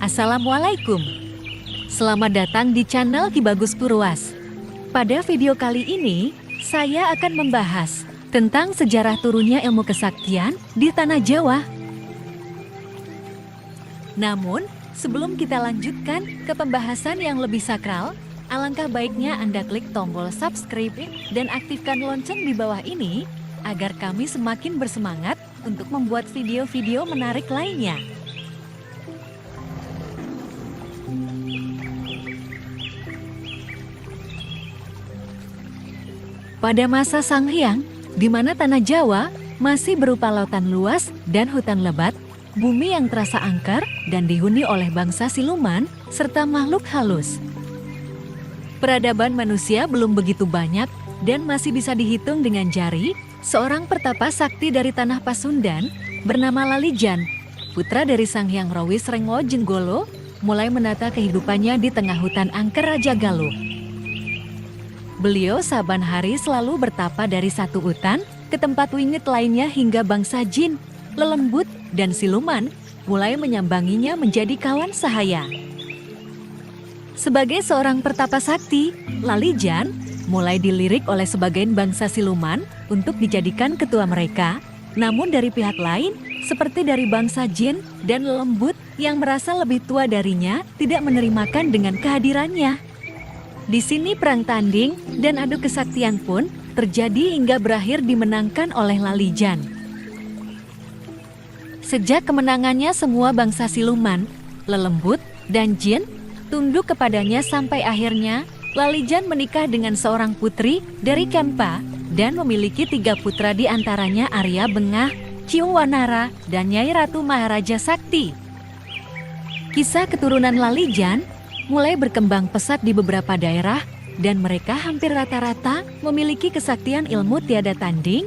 Assalamualaikum. Selamat datang di channel Ki Bagus Purwas. Pada video kali ini, saya akan membahas tentang sejarah turunnya ilmu kesaktian di tanah Jawa. Namun, sebelum kita lanjutkan ke pembahasan yang lebih sakral, alangkah baiknya Anda klik tombol subscribe dan aktifkan lonceng di bawah ini agar kami semakin bersemangat untuk membuat video-video menarik lainnya. Pada masa Sanghyang, di mana tanah Jawa masih berupa lautan luas dan hutan lebat, bumi yang terasa angker dan dihuni oleh bangsa siluman serta makhluk halus. Peradaban manusia belum begitu banyak dan masih bisa dihitung dengan jari. Seorang pertapa sakti dari tanah Pasundan bernama Lalijan, putra dari Sanghyang Rawis Rengmo Jenggolo, mulai menata kehidupannya di tengah hutan angker Raja Galuh. Beliau saban hari selalu bertapa dari satu hutan ke tempat wingit lainnya hingga bangsa jin, lelembut, dan siluman mulai menyambanginya menjadi kawan sahaya. Sebagai seorang pertapa sakti, Lalijan mulai dilirik oleh sebagian bangsa siluman untuk dijadikan ketua mereka. Namun dari pihak lain, seperti dari bangsa jin dan lelembut yang merasa lebih tua darinya, tidak menerimakan dengan kehadirannya. Di sini perang tanding dan adu kesaktian pun terjadi hingga berakhir dimenangkan oleh Lalijan. Sejak kemenangannya, semua bangsa siluman, lelembut, dan jin tunduk kepadanya sampai akhirnya Lalijan menikah dengan seorang putri dari Kempa dan memiliki 3 putra, di antaranya Arya Bengah, Ciung Wanara, dan Nyai Ratu Maharaja Sakti. Kisah keturunan Lalijan mulai berkembang pesat di beberapa daerah dan mereka hampir rata-rata memiliki kesaktian ilmu tiada tanding.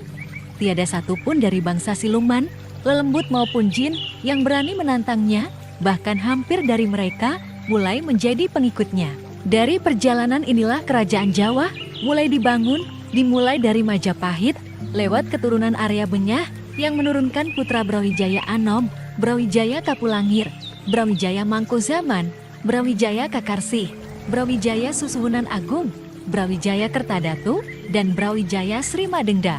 Tiada satu pun dari bangsa siluman, lelembut maupun jin yang berani menantangnya, bahkan hampir dari mereka mulai menjadi pengikutnya. Dari perjalanan inilah kerajaan Jawa mulai dibangun, dimulai dari Majapahit, lewat keturunan Arya Bengah yang menurunkan putra Brawijaya Anom, Brawijaya Kapulangir, Brawijaya Mangkuzaman, Brawijaya Kakarsih, Brawijaya Susuhunan Agung, Brawijaya Kertadatu, dan Brawijaya Sri Madengda.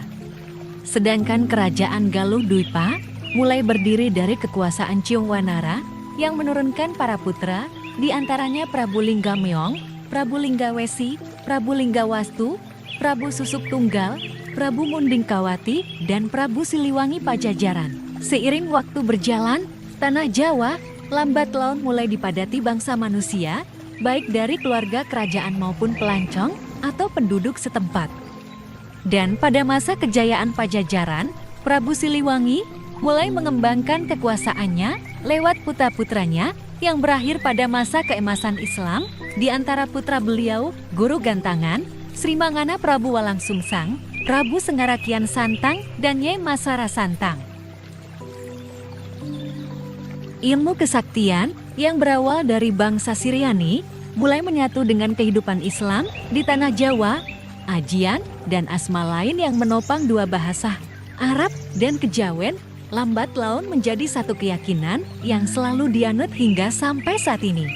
Sedangkan kerajaan Galuh Dwipa mulai berdiri dari kekuasaan Ciung Wanara yang menurunkan para putra, di antaranya Prabu Linggameong, Prabu Linggawesi, Prabu Linggawastu, Prabu Susuk Tunggal, Prabu Mundingkawati, dan Prabu Siliwangi Pajajaran. Seiring waktu berjalan, tanah Jawa lambat laun mulai dipadati bangsa manusia, baik dari keluarga kerajaan maupun pelancong atau penduduk setempat. Dan pada masa kejayaan Pajajaran, Prabu Siliwangi mulai mengembangkan kekuasaannya lewat putra-putranya yang berakhir pada masa keemasan Islam. Di antara putra beliau, Guru Gantangan, Sri Mangana Prabu Walangsungsang, Prabu Sengarakian Santang, dan Nyai Masara Santang. Ilmu kesaktian yang berawal dari bangsa Siriani mulai menyatu dengan kehidupan Islam di tanah Jawa. Ajian dan asma lain yang menopang dua bahasa, Arab dan Kejawen, lambat laun menjadi satu keyakinan yang selalu dianut hingga sampai saat ini.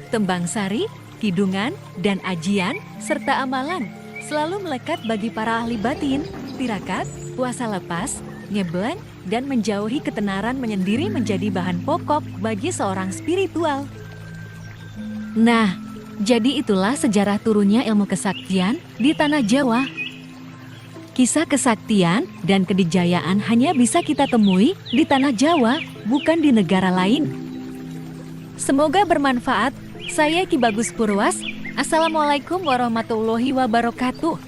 Tembang sari, kidungan, dan ajian, serta amalan selalu melekat bagi para ahli batin, tirakat, puasa lepas, nyebleng, dan menjauhi ketenaran menyendiri menjadi bahan pokok bagi seorang spiritual. Nah, jadi itulah sejarah turunnya ilmu kesaktian di tanah Jawa. Kisah kesaktian dan kedijayaan hanya bisa kita temui di tanah Jawa, bukan di negara lain. Semoga bermanfaat. Saya Ki Bagus Purwas. Assalamualaikum warahmatullahi wabarakatuh.